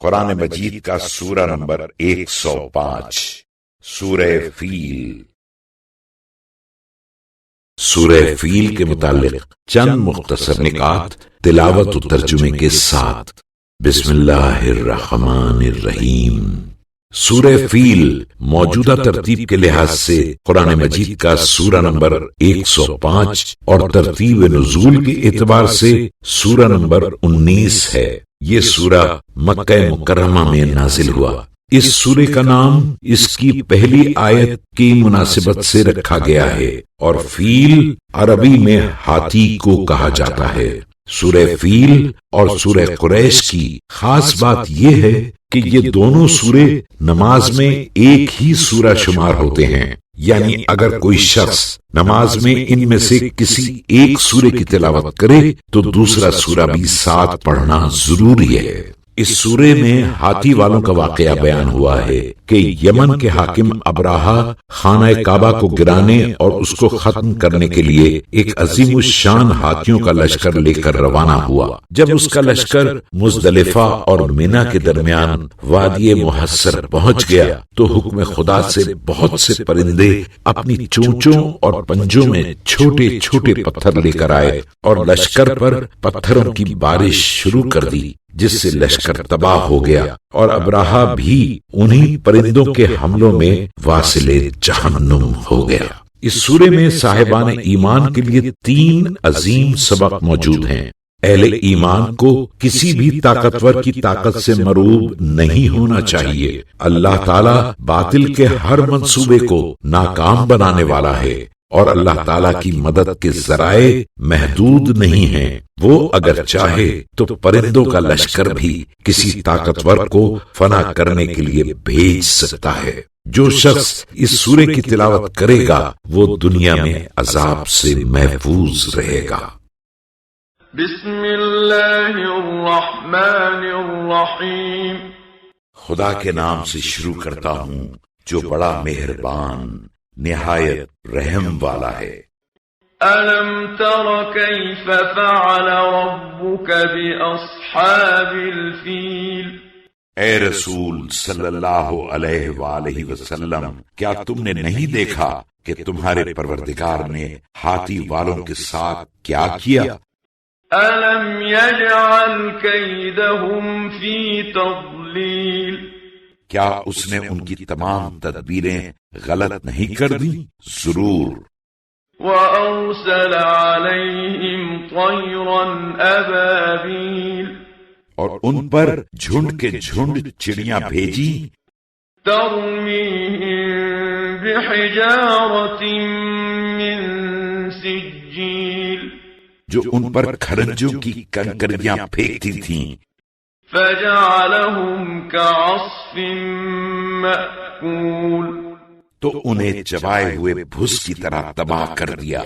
قرآن مجید کا سورہ نمبر 105 سورہ فیل۔ سورہ فیل کے متعلق چند مختصر نکات تلاوت و ترجمے کے ساتھ۔ بسم اللہ الرحمن الرحیم۔ سورہ فیل موجودہ ترتیب کے لحاظ سے قرآن مجید کا سورہ نمبر 105 اور ترتیب نزول کے اعتبار سے سورہ نمبر 19 ہے۔ یہ سورہ مکہ مکرمہ میں نازل ہوا۔ اس سورے کا نام اس کی پہلی آیت کی مناسبت سے رکھا گیا ہے، اور فیل عربی میں ہاتھی کو کہا جاتا ہے۔ سورہ فیل اور سورہ قریش کی خاص بات یہ ہے کہ یہ دونوں سورے نماز میں ایک ہی سورہ شمار ہوتے ہیں، یعنی اگر کوئی شخص نماز میں ان میں سے کسی ایک سورے کی تلاوت کرے تو دوسرا سورہ بھی ساتھ پڑھنا ضروری ہے۔ اس سورے میں ہاتھی والوں کا واقعہ بیان ہوا ہے کہ یمن کے حاکم ابراہا خانہ کعبہ کو گرانے اور اس کو ختم کرنے کے لیے ایک عظیم الشان ہاتھیوں کا لشکر لے کر روانہ ہوا۔ جب اس کا لشکر مزدلفہ اور مینا کے درمیان وادی محصر پہنچ گیا تو حکم خدا سے بہت سے پرندے اپنی چونچوں اور پنجوں میں چھوٹے چھوٹے پتھر لے کر آئے اور لشکر پر پتھروں کی بارش شروع کر دی، جس سے لشکر تباہ ہو گیا اور ابراہا بھی انہی پرندوں کے حملوں میں واصل جہنم ہو گیا۔ اس سورے میں صاحبان ایمان کے لیے 3 عظیم سبق موجود ہیں۔ اہل ایمان کو کسی بھی طاقتور کی طاقت سے مروب نہیں ہونا چاہیے۔ اللہ تعالیٰ باطل کے ہر منصوبے کو ناکام بنانے والا ہے، اور اللہ تعالیٰ کی مدد کے ذرائع محدود نہیں ہیں۔ وہ اگر چاہے تو پرندوں کا لشکر بھی کسی طاقتور کو فنا کرنے کے لیے بھیج سکتا ہے۔ جو شخص اس سورے کی تلاوت کرے گا وہ دنیا میں عذاب سے محفوظ رہے گا۔ بسم اللہ الرحمن الرحیم۔ خدا کے نام سے شروع کرتا ہوں جو بڑا مہربان نہایت رحم والا ہے۔ أَلَمْ تَرَ كَيْفَ فَعَلَ رَبُّكَ بِأَصْحَابِ الْفِيلِ۔ اے رسول صلی اللہ علیہ وآلہ وسلم، کیا تم نے نہیں دیکھا کہ تمہارے پروردگار نے ہاتھی والوں کے ساتھ کیا کیا؟ أَلَمْ يَجْعَلْ كَيْدَهُمْ فِي تَضْلِيلٍ۔ کیا اس نے ان کی تمام تدبیریں غلط نہیں کر دی؟ ضرور۔ وَأَرْسَلَ عَلَيْهِمْ طَيْرًا أَبَابِيلَ۔ اور ان پر جھنڈ کے جھنڈ چڑیاں بھیجی، تَرْمِيهِمْ بِحِجَارَةٍ مِّن سِجِّيلٍ۔ جو ان پر کھرنجوں کی کنکریاں پھینکتی تھیں، فَجَعَلَهُمْ كَعَصْفٍ مَّأْكُولٍ۔ تو انہیں چبائے ہوئے بھس کی طرح تباہ کر دیا۔